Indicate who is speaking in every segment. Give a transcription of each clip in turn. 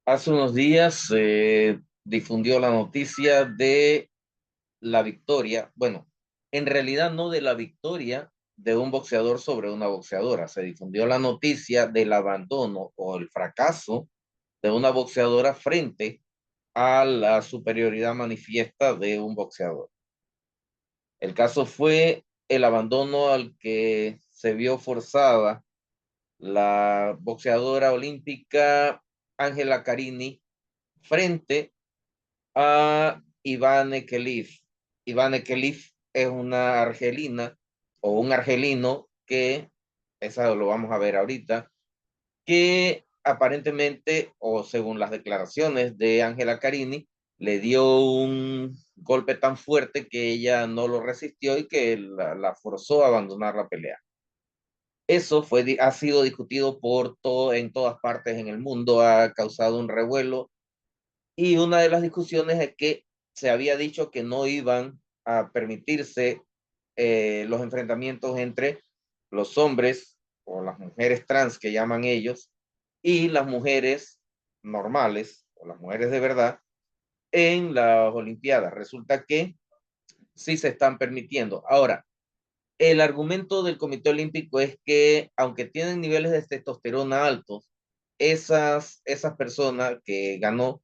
Speaker 1: Hace unos días se difundió la noticia de la victoria, bueno, en realidad no de la victoria de un boxeador sobre una boxeadora, se difundió la noticia del abandono o el fracaso de una boxeadora frente a la superioridad manifiesta de un boxeador. El caso fue el abandono al que se vio forzada la boxeadora olímpica Ángela Carini frente a Ivane Khelif. Ivane Khelif es una argelina o un argelino que, eso lo vamos a ver ahorita, que aparentemente, o según las declaraciones de Ángela Carini, le dio un golpe tan fuerte que ella no lo resistió y que la forzó a abandonar la pelea. Eso ha sido discutido en todas partes en el mundo, ha causado un revuelo y una de las discusiones es que se había dicho que no iban a permitirse los enfrentamientos entre los hombres o las mujeres trans que llaman ellos y las mujeres normales o las mujeres de verdad en las Olimpiadas. Resulta que sí se están permitiendo. Ahora, el argumento del Comité Olímpico es que aunque tienen niveles de testosterona altos, esas personas que ganó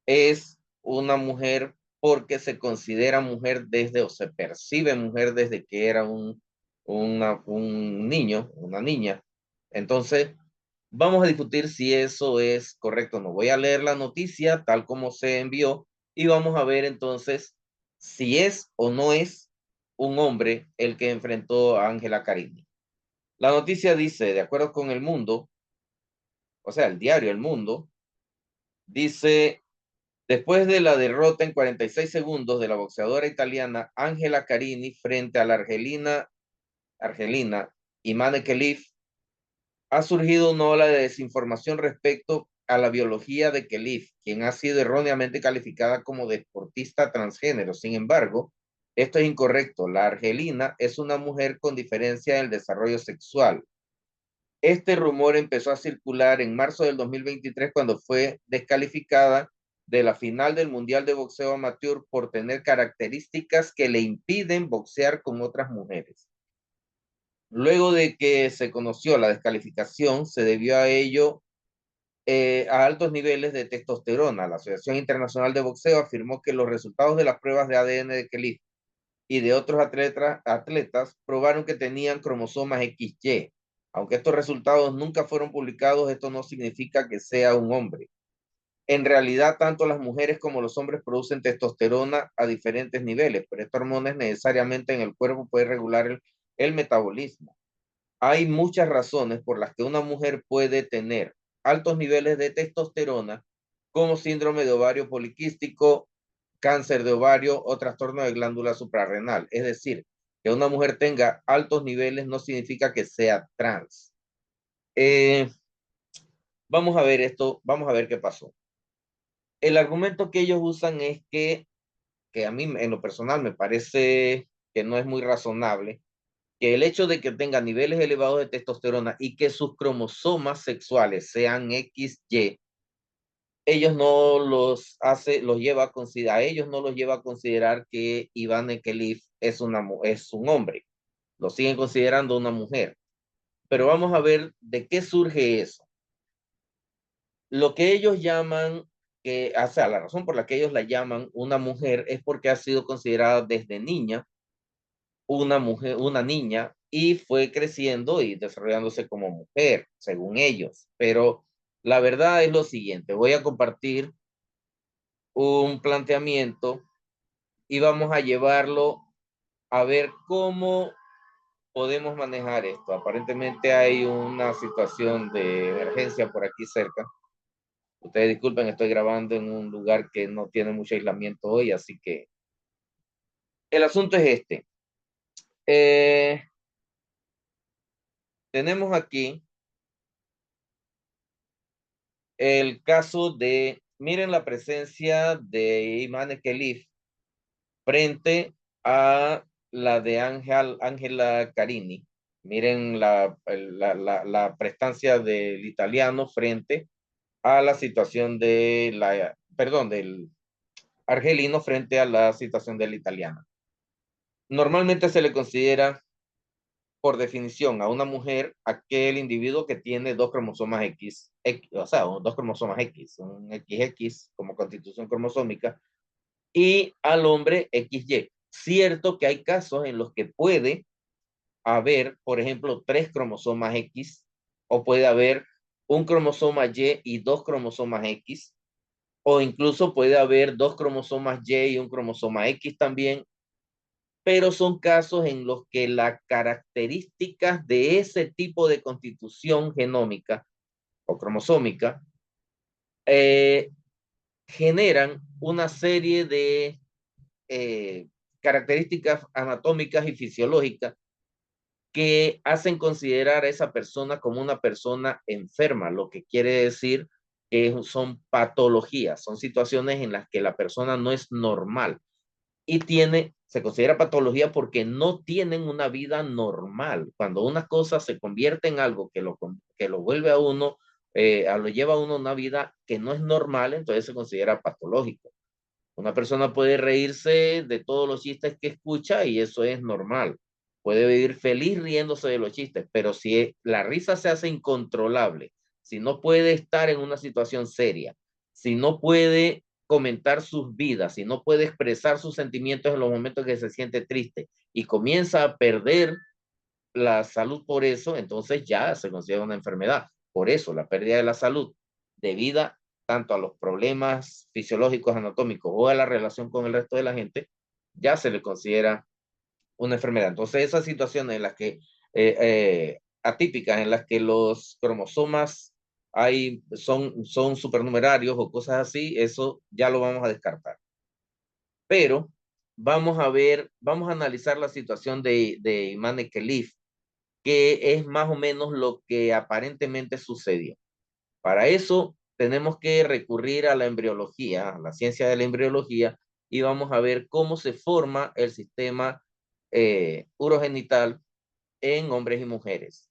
Speaker 1: es una mujer porque se considera mujer desde o se percibe mujer desde que era un niño, una niña. Entonces, vamos a discutir si eso es correcto o no. Voy a leer la noticia tal como se envió y vamos a ver entonces si es o no es un hombre el que enfrentó a Ángela Carini. La noticia dice, de acuerdo con El Mundo, o sea, el diario El Mundo, dice: después de la derrota en 46 segundos de la boxeadora italiana Ángela Carini frente a la argelina Imane Khelif, ha surgido una ola de desinformación respecto a la biología de Khelif, quien ha sido erróneamente calificada como deportista transgénero. Sin embargo, esto es incorrecto. La argelina es una mujer con diferencia en el desarrollo sexual. Este rumor empezó a circular en marzo del 2023 cuando fue descalificada de la final del Mundial de Boxeo Amateur por tener características que le impiden boxear con otras mujeres. Luego de que se conoció la descalificación, se debió a ello a altos niveles de testosterona. La Asociación Internacional de Boxeo afirmó que los resultados de las pruebas de ADN de Kelly y de otros atletas probaron que tenían cromosomas XY. Aunque estos resultados nunca fueron publicados, esto no significa que sea un hombre. En realidad, tanto las mujeres como los hombres producen testosterona a diferentes niveles, pero esta hormona es necesariamente en el cuerpo puede regular el metabolismo. Hay muchas razones por las que una mujer puede tener altos niveles de testosterona, como síndrome de ovario poliquístico, cáncer de ovario o trastorno de glándula suprarrenal. Es decir, que una mujer tenga altos niveles no significa que sea trans. Eh, vamos a ver esto, vamos a ver qué pasó. El argumento que ellos usan es que a mí en lo personal me parece que no es muy razonable, que el hecho de que tenga niveles elevados de testosterona y que sus cromosomas sexuales sean XY, ellos no los lleva a considerar, a ellos no los lleva a considerar que Iván Ekelif es un hombre, lo siguen considerando una mujer. Pero vamos a ver de qué surge eso. Lo que ellos llaman, o sea, la razón por la que ellos la llaman una mujer es porque ha sido considerada desde niña una mujer, una niña, y fue creciendo y desarrollándose como mujer, según ellos. Pero la verdad es lo siguiente, voy a compartir un planteamiento y vamos a llevarlo a ver cómo podemos manejar esto. Aparentemente hay una situación de emergencia por aquí cerca. Ustedes disculpen, estoy grabando en un lugar que no tiene mucho aislamiento hoy, así que el asunto es este. Eh, tenemos aquí el caso de, miren la presencia de Imane Khelif frente a la de Ángela Carini. Miren la prestancia del italiano frente a la situación de perdón, del argelino frente a la situación del italiano. Normalmente se le considera, por definición, a una mujer aquel individuo que tiene dos cromosomas X, o sea, dos cromosomas X, un XX como constitución cromosómica, y al hombre XY. Cierto que hay casos en los que puede haber, por ejemplo, tres cromosomas X, o puede haber un cromosoma Y y dos cromosomas X, o incluso puede haber dos cromosomas Y y un cromosoma X también, pero son casos en los que las características de ese tipo de constitución genómica o cromosómica eh, generan una serie de características anatómicas y fisiológicas que hacen considerar a esa persona como una persona enferma, lo que quiere decir que son patologías, son situaciones en las que la persona no es normal y se considera patología porque no tienen una vida normal. Cuando una cosa se convierte en algo que lo vuelve a uno, lo lleva a uno a una vida que no es normal, entonces se considera patológico. Una persona puede reírse de todos los chistes que escucha y eso es normal. Puede vivir feliz riéndose de los chistes, pero si la risa se hace incontrolable, si no puede estar en una situación seria, si no puede comentar sus vidas, si no puede expresar sus sentimientos en los momentos que se siente triste y comienza a perder la salud por eso, entonces ya se considera una enfermedad. Por eso la pérdida de la salud debida tanto a los problemas fisiológicos, anatómicos o a la relación con el resto de la gente, ya se le considera una enfermedad. Entonces esas situaciones en las que atípicas, en las que los cromosomas son supernumerarios o cosas así, eso ya lo vamos a descartar. Pero vamos a analizar la situación de Imane Khelif, que es más o menos lo que aparentemente sucedió. Para eso tenemos que recurrir a la embriología, a la ciencia de la embriología, y vamos a ver cómo se forma el sistema urogenital en hombres y mujeres.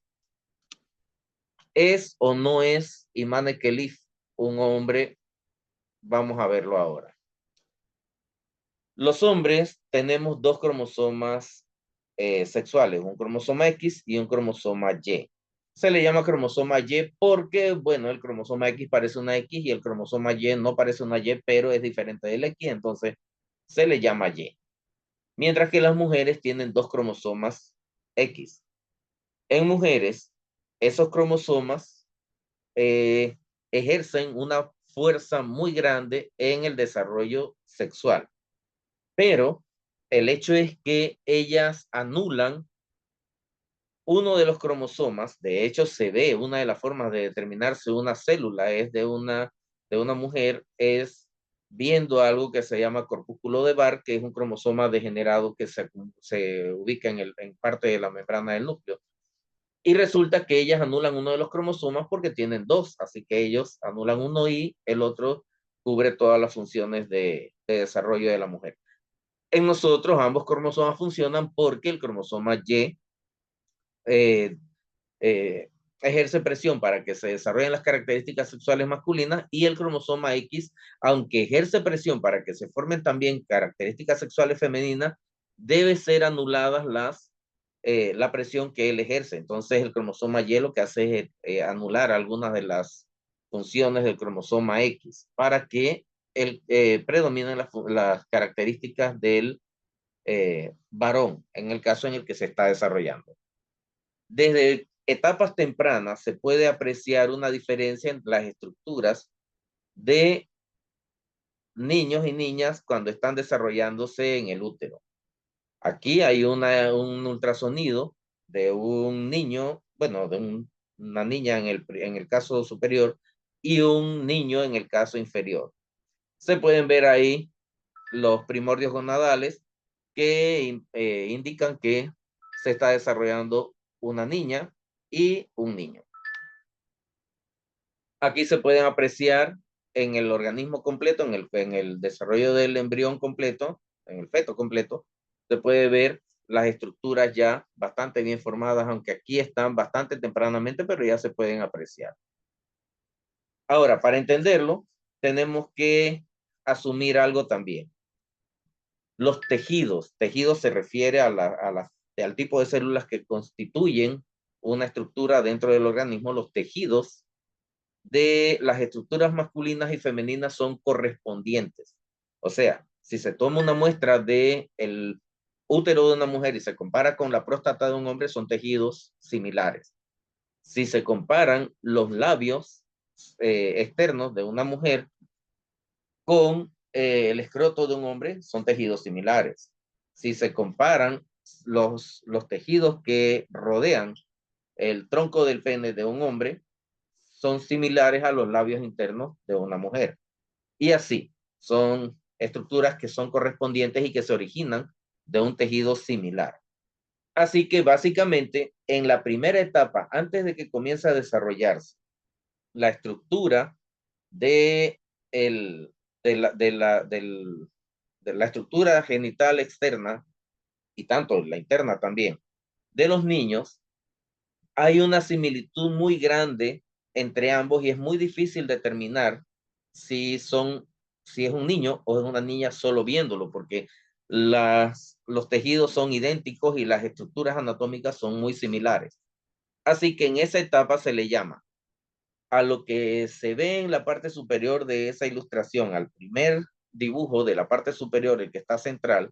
Speaker 1: ¿Es o no es Imane Khelif un hombre? Vamos a verlo ahora. Los hombres tenemos dos cromosomas sexuales, un cromosoma X y un cromosoma Y. Se le llama cromosoma Y porque, bueno, el cromosoma X parece una X y el cromosoma Y no parece una Y, pero es diferente del X, entonces se le llama Y. Mientras que las mujeres tienen dos cromosomas X. En mujeres, esos cromosomas eh, ejercen una fuerza muy grande en el desarrollo sexual, pero el hecho es que ellas anulan uno de los cromosomas. De hecho, se ve una de las formas de determinarse una célula es de una mujer, es viendo algo que se llama corpúsculo de Barr, que es un cromosoma degenerado que se ubica en parte de la membrana del núcleo. Y resulta que ellas anulan uno de los cromosomas porque tienen dos, así que ellos anulan uno y el otro cubre todas las funciones de desarrollo de la mujer. En nosotros ambos cromosomas funcionan porque el cromosoma Y eh, eh, ejerce presión para que se desarrollen las características sexuales masculinas y el cromosoma X, aunque ejerce presión para que se formen también características sexuales femeninas, debe ser anuladas la presión que él ejerce. Entonces el cromosoma Y lo que hace es anular algunas de las funciones del cromosoma X para que predominen las características del varón en el caso en el que se está desarrollando. Desde etapas tempranas se puede apreciar una diferencia entre las estructuras de niños y niñas cuando están desarrollándose en el útero. Aquí hay un ultrasonido de un niño, bueno, una niña en el caso superior y un niño en el caso inferior. Se pueden ver ahí los primordios gonadales que indican que se está desarrollando una niña y un niño. Aquí se pueden apreciar en el organismo completo, en el desarrollo del embrión completo, en el feto completo, se puede ver las estructuras ya bastante bien formadas, aunque aquí están bastante tempranamente, pero ya se pueden apreciar. Ahora, para entenderlo, tenemos que asumir algo también. Los tejidos se refiere al tipo de células que constituyen una estructura dentro del organismo. Los tejidos de las estructuras masculinas y femeninas son correspondientes. O sea, si se toma una muestra del útero de una mujer y se compara con la próstata de un hombre, son tejidos similares. Si se comparan los labios externos de una mujer con el escroto de un hombre, son tejidos similares. Si se comparan los tejidos que rodean el tronco del pene de un hombre, son similares a los labios internos de una mujer. Y así, son estructuras que son correspondientes y que se originan de un tejido similar. Así que básicamente, en la primera etapa, antes de que comience a desarrollarse la estructura de, el, de la estructura genital externa y tanto la interna también de los niños, hay una similitud muy grande entre ambos y es muy difícil determinar si son, si es un niño o es una niña solo viéndolo, porque los tejidos son idénticos y las estructuras anatómicas son muy similares. Así que en esa etapa se le llama a lo que se ve en la parte superior de esa ilustración, al primer dibujo de la parte superior, el que está central,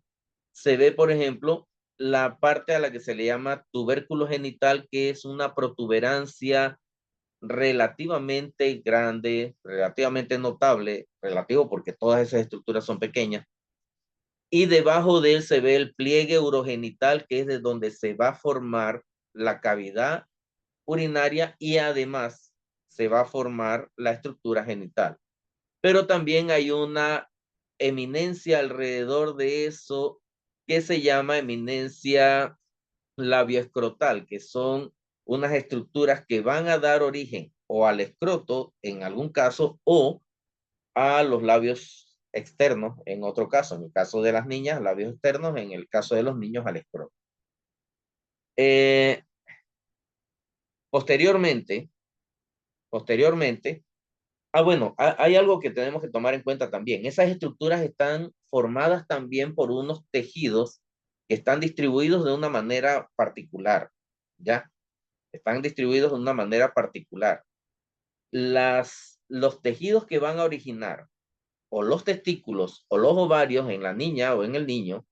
Speaker 1: se ve, por ejemplo, la parte a la que se le llama tubérculo genital, que es una protuberancia relativamente grande, relativamente notable, relativo porque todas esas estructuras son pequeñas, y debajo de él se ve el pliegue urogenital, que es de donde se va a formar la cavidad urinaria y además se va a formar la estructura genital. Pero también hay una eminencia alrededor de eso que se llama eminencia labioescrotal, que son unas estructuras que van a dar origen o al escroto en algún caso o a los labios externos en otro caso. En el caso de las niñas, labios externos; en el caso de los niños, al escroto. Eh, posteriormente, posteriormente, bueno, hay algo que tenemos que tomar en cuenta también. Esas estructuras están formadas también por unos tejidos que están distribuidos de una manera particular, ¿ya? Están distribuidos de una manera particular. Los tejidos que van a originar o los testículos o los ovarios en la niña o en el niño,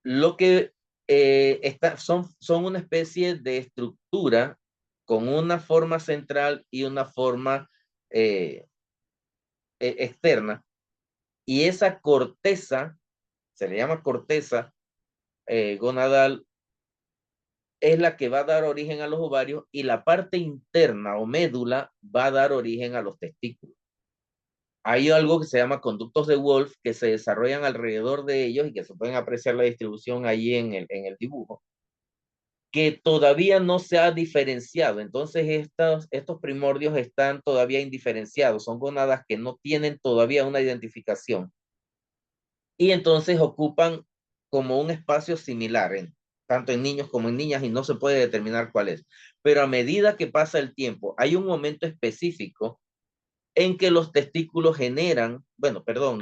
Speaker 1: lo que son una especie de estructura con una forma central y una forma eh, externa, y esa corteza, se le llama corteza gonadal, es la que va a dar origen a los ovarios, y la parte interna o médula va a dar origen a los testículos. Hay algo que se llama conductos de Wolf que se desarrollan alrededor de ellos y que se pueden apreciar la distribución ahí en el dibujo, que todavía no se ha diferenciado. Entonces estos primordios están todavía indiferenciados, son gónadas que no tienen todavía una identificación y entonces ocupan como un espacio similar, tanto en niños como en niñas, y no se puede determinar cuál es. Pero a medida que pasa el tiempo, hay un momento específico en que los testículos generan, bueno, perdón,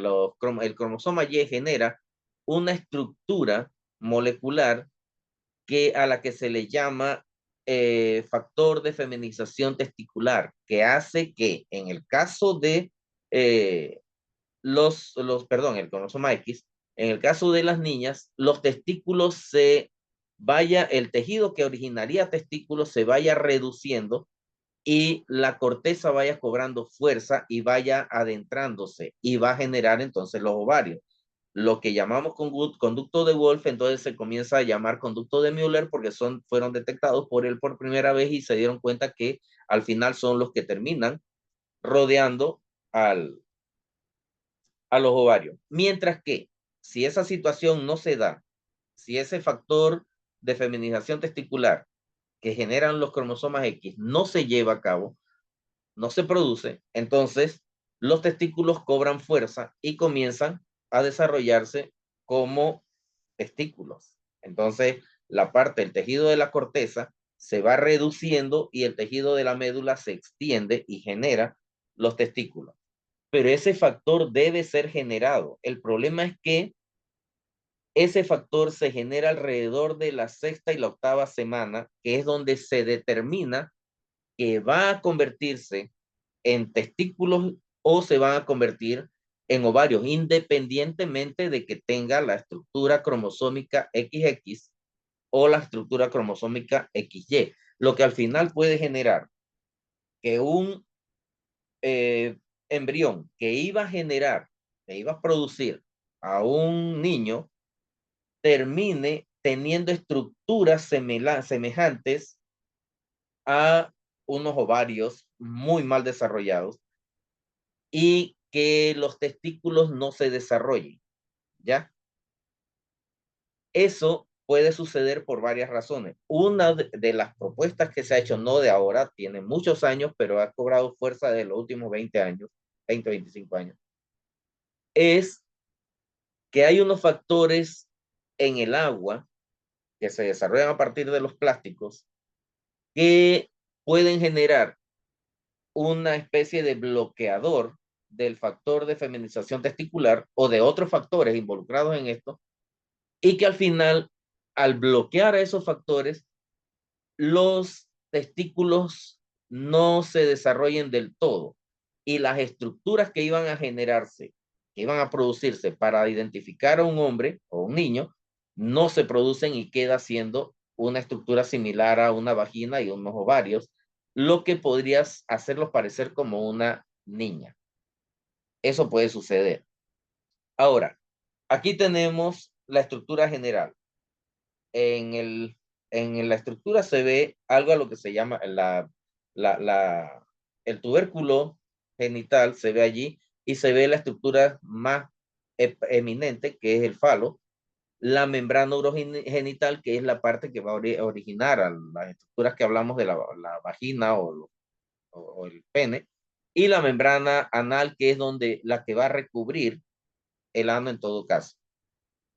Speaker 1: el cromosoma Y genera una estructura molecular a la que se le llama factor de feminización testicular, que hace que en el caso de perdón, el cromosoma X, en el caso de las niñas, los testículos el tejido que originaría testículos se vaya reduciendo y la corteza vaya cobrando fuerza y vaya adentrándose y va a generar entonces los ovarios. Lo que llamamos conducto de Wolf, entonces se comienza a llamar conducto de Müller porque fueron detectados por él por primera vez y se dieron cuenta que al final son los que terminan rodeando a los ovarios. Mientras que si esa situación no se da, si ese factor de feminización testicular que generan los cromosomas X no se lleva a cabo, no se produce, entonces los testículos cobran fuerza y comienzan a desarrollarse como testículos. Entonces, el tejido de la corteza se va reduciendo y el tejido de la médula se extiende y genera los testículos. Pero ese factor debe ser generado. El problema es que ese factor se genera alrededor de la sexta y la octava semana, que es donde se determina que va a convertirse en testículos o se van a convertir en ovarios, independientemente de que tenga la estructura cromosómica XX o la estructura cromosómica XY, lo que al final puede generar que un embrión que iba a generar, que iba a producir a un niño, termine teniendo estructuras semejantes a unos ovarios muy mal desarrollados y que los testículos no se desarrollen, ¿ya? Eso puede suceder por varias razones. Una de las propuestas que se ha hecho, no de ahora, tiene muchos años, pero ha cobrado fuerza de los últimos 20 años, 20, 25 años, es que hay unos factores en el agua que se desarrollan a partir de los plásticos que pueden generar una especie de bloqueador del factor de feminización testicular o de otros factores involucrados en esto, y que al final, al bloquear a esos factores, los testículos no se desarrollen del todo y las estructuras que iban a generarse, que iban a producirse para identificar a un hombre o un niño, no se producen y queda siendo una estructura similar a una vagina y unos ovarios, lo que podrías hacerlos parecer como una niña. Eso puede suceder. Ahora, aquí tenemos la estructura general. En, en la estructura se ve algo a lo que se llama la, la, el tubérculo genital, se ve allí y se ve la estructura más eminente, que es el falo, la membrana urogenital, que es la parte que va a originar a las estructuras que hablamos de la vagina o el pene, y la membrana anal, que es donde la que va a recubrir el ano en todo caso.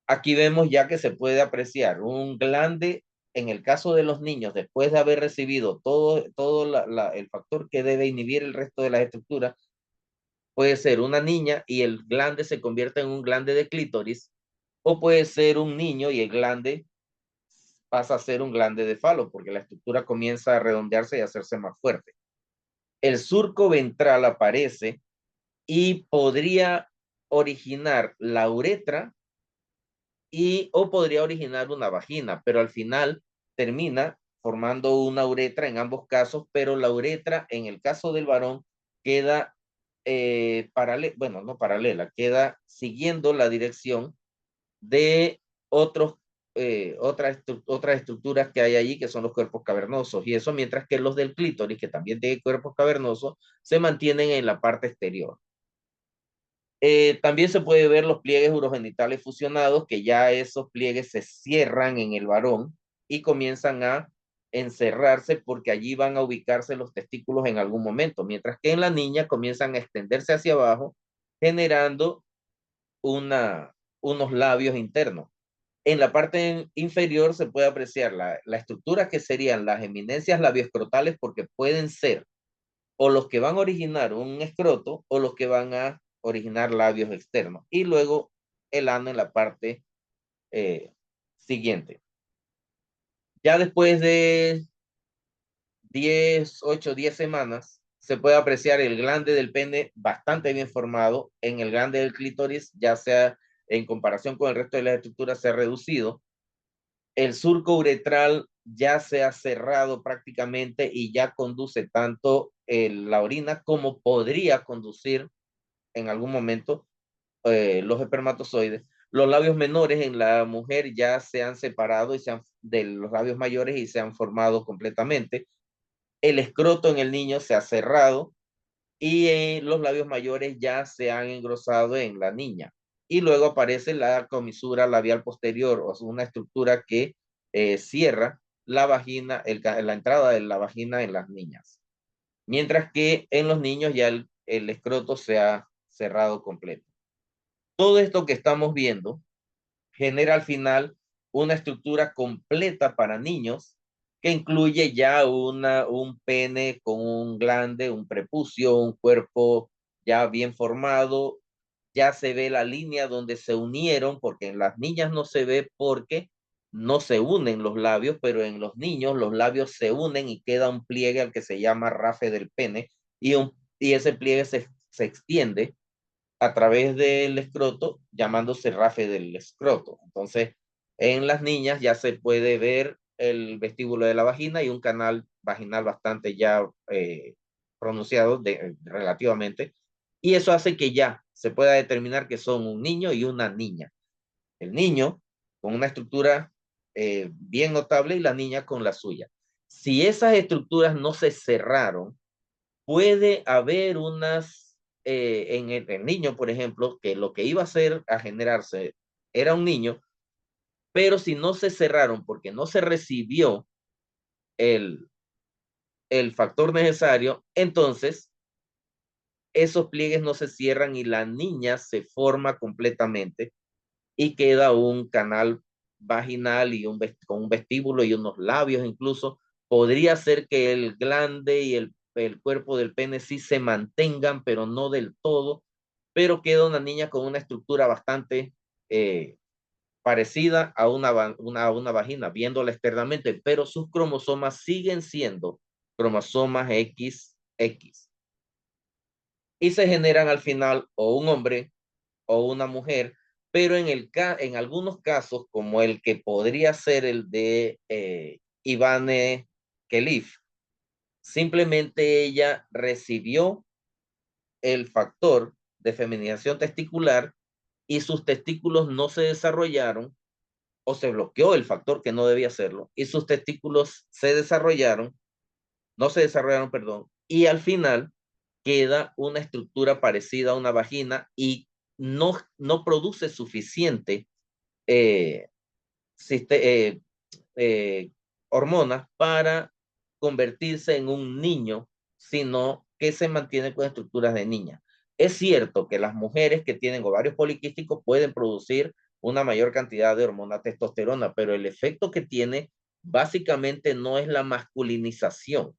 Speaker 1: Aquí vemos ya que se puede apreciar un glande en el caso de los niños, después de haber recibido todo el factor que debe inhibir el resto de las estructuras, puede ser una niña y el glande se convierte en un glande de clítoris, o puede ser un niño y el glande pasa a ser un glande de falo, porque la estructura comienza a redondearse y a hacerse más fuerte. El surco ventral aparece y podría originar la uretra y o podría originar una vagina, pero al final termina formando una uretra en ambos casos, pero la uretra en el caso del varón queda paralela, bueno, no paralela, queda siguiendo la dirección de otros, otras estructuras que hay allí, que son los cuerpos cavernosos, y eso mientras que los del clítoris, que también tiene cuerpos cavernosos, se mantienen en la parte exterior. También se puede ver los pliegues urogenitales fusionados, que ya esos pliegues se cierran en el varón y comienzan a encerrarse porque allí van a ubicarse los testículos en algún momento, mientras que en la niña comienzan a extenderse hacia abajo, generando unos labios internos. En la parte inferior se puede apreciar la estructura que serían las eminencias labioescrotales, porque pueden ser o los que van a originar un escroto o los que van a originar labios externos. Y luego el ano en la parte siguiente. Ya después de 10, 8, 10 semanas, se puede apreciar el glande del pene bastante bien formado. En el glande del clítoris, ya sea en comparación con el resto de las estructuras, se ha reducido. El surco uretral ya se ha cerrado prácticamente y ya conduce tanto la orina como podría conducir en algún momento los espermatozoides. Los labios menores en la mujer ya se han separado y de los labios mayores y se han formado completamente. El escroto en el niño se ha cerrado y los labios mayores ya se han engrosado en la niña. Y luego aparece la comisura labial posterior, o sea, una estructura que cierra la vagina, la entrada de la vagina en las niñas. Mientras que en los niños ya el escroto se ha cerrado completo. Todo esto que estamos viendo genera al final una estructura completa para niños que incluye ya un pene con un glande, un prepucio, un cuerpo ya bien formado. Ya se ve la línea donde se unieron, porque en las niñas no se ve porque no se unen los labios, pero en los niños los labios se unen y queda un pliegue al que se llama rafe del pene, y ese pliegue se extiende a través del escroto, llamándose rafe del escroto. Entonces, en las niñas ya se puede ver el vestíbulo de la vagina y un canal vaginal bastante ya pronunciado relativamente, y eso hace que ya se pueda determinar que son un niño y una niña. El niño con una estructura bien notable y la niña con la suya. Si esas estructuras no se cerraron, puede haber en el niño, por ejemplo, que lo que iba a hacer a generarse era un niño, pero si no se cerraron porque no se recibió el, el factor necesario, entonces esos pliegues no se cierran y la niña se forma completamente y queda un canal vaginal y con un vestíbulo y unos labios incluso. Podría ser que el glande y el cuerpo del pene sí se mantengan, pero no del todo, pero queda una niña con una estructura bastante eh, parecida a una vagina, viéndola externamente, pero sus cromosomas siguen siendo cromosomas XX y se generan al final o un hombre o una mujer, pero en algunos casos, como el que podría ser el de Ivane Kelif, simplemente ella recibió el factor de feminización testicular y sus testículos no se desarrollaron, o se bloqueó el factor que no debía hacerlo, y sus testículos no se desarrollaron, perdón, y al final queda una estructura parecida a una vagina y no produce suficiente eh, eh, eh, hormonas para convertirse en un niño, sino que se mantiene con estructuras de niña. Es cierto que las mujeres que tienen ovarios poliquísticos pueden producir una mayor cantidad de hormona testosterona, pero el efecto que tiene básicamente no es la masculinización.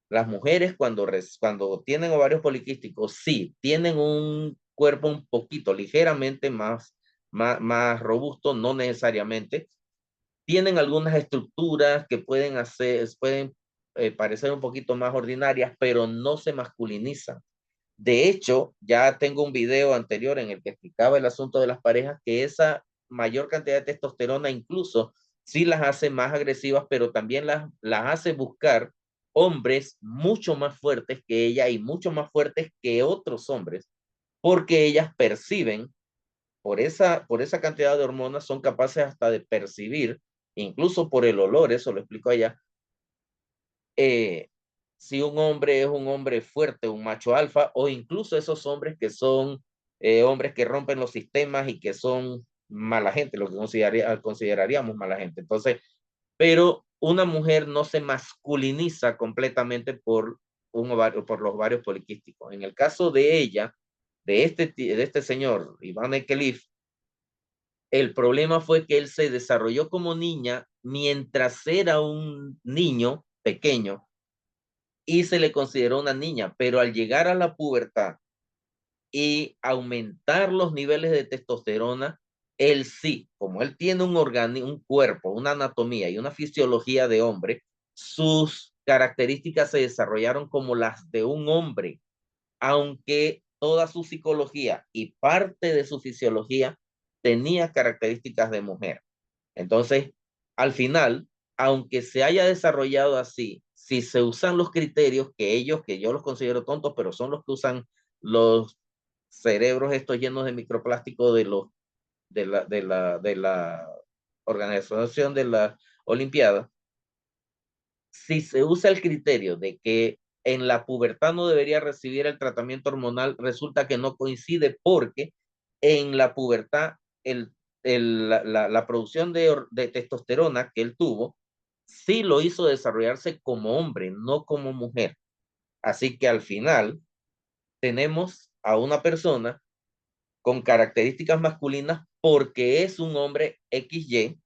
Speaker 1: Las mujeres cuando tienen ovarios poliquísticos, sí, tienen un cuerpo un poquito, ligeramente más robusto, no necesariamente. Tienen algunas estructuras que pueden parecer un poquito más ordinarias, pero no se masculinizan. De hecho, ya tengo un video anterior en el que explicaba el asunto de las parejas, que esa mayor cantidad de testosterona incluso sí las hace más agresivas, pero también las hace buscar hombres mucho más fuertes que ella y mucho más fuertes que otros hombres, porque ellas perciben, por esa cantidad de hormonas, son capaces hasta de percibir, incluso por el olor, eso lo explico allá, eh, si un hombre es un hombre fuerte, un macho alfa, o incluso esos hombres que son hombres que rompen los sistemas y que son mala gente, lo que consideraríamos mala gente. Entonces, pero una mujer no se masculiniza completamente por los ovarios poliquísticos. En el caso de ella, de este señor, Iván Ekelif, el problema fue que él se desarrolló como niña mientras era un niño pequeño y se le consideró una niña, pero al llegar a la pubertad y aumentar los niveles de testosterona, él sí, como él tiene un cuerpo, una anatomía y una fisiología de hombre, sus características se desarrollaron como las de un hombre, aunque toda su psicología y parte de su fisiología tenía características de mujer. Entonces, al final, aunque se haya desarrollado así, si se usan los criterios que yo los considero tontos, pero son los que usan los cerebros estos llenos de microplástico de la organización de la Olimpiada, si se usa el criterio de que en la pubertad no debería recibir el tratamiento hormonal, resulta que no coincide porque en la pubertad la producción de testosterona que él tuvo sí lo hizo desarrollarse como hombre, no como mujer. Así que al final tenemos a una persona con características masculinas porque es un hombre XY,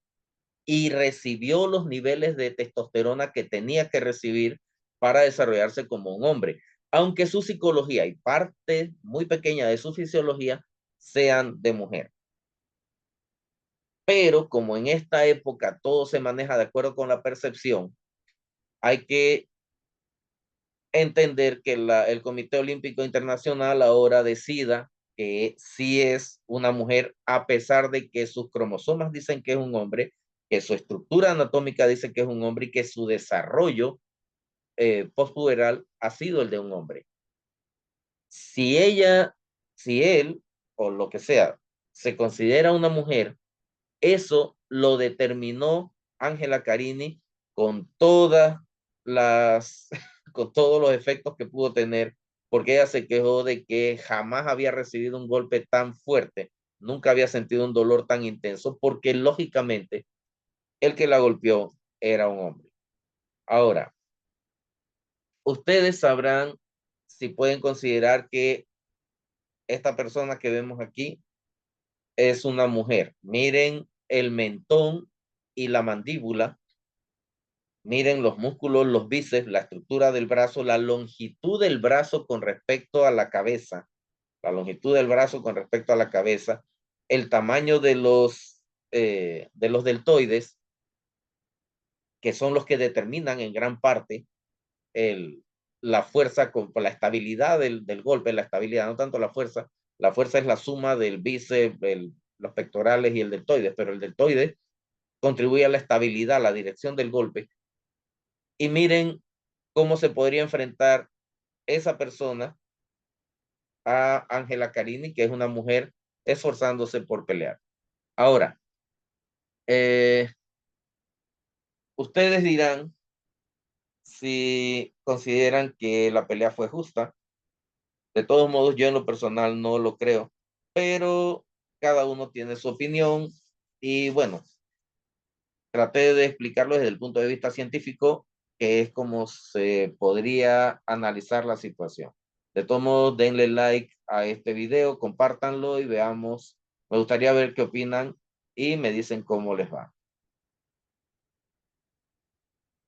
Speaker 1: y recibió los niveles de testosterona que tenía que recibir para desarrollarse como un hombre, aunque su psicología y parte muy pequeña de su fisiología sean de mujer. Pero como en esta época todo se maneja de acuerdo con la percepción, hay que entender que el Comité Olímpico Internacional ahora decida que sí es una mujer, a pesar de que sus cromosomas dicen que es un hombre, que su estructura anatómica dice que es un hombre y que su desarrollo postpuberal ha sido el de un hombre. Si ella, si él o lo que sea se considera una mujer, eso lo determinó Ángela Carini con todas las, con todos los efectos que pudo tener, porque ella se quejó de que jamás había recibido un golpe tan fuerte, nunca había sentido un dolor tan intenso, porque lógicamente el que la golpeó era un hombre. Ahora, ustedes sabrán si pueden considerar que esta persona que vemos aquí es una mujer. Miren el mentón y la mandíbula. Miren los músculos, los bíceps, la estructura del brazo, la longitud del brazo con respecto a la cabeza, la longitud del brazo con respecto a la cabeza, el tamaño de los deltoides, que son los que determinan en gran parte la fuerza, con la estabilidad del golpe, la estabilidad, no tanto la fuerza es la suma del bíceps, los pectorales y el deltoides, pero el deltoide contribuye a la estabilidad, a la dirección del golpe. Y miren cómo se podría enfrentar esa persona a Ángela Carini, que es una mujer esforzándose por pelear. Ahora, eh, ustedes dirán si consideran que la pelea fue justa. De todos modos, yo en lo personal no lo creo, pero cada uno tiene su opinión y bueno, traté de explicarlo desde el punto de vista científico, que es como se podría analizar la situación. De todos modos, denle like a este video, compártanlo y veamos. Me gustaría ver qué opinan y me dicen cómo les va.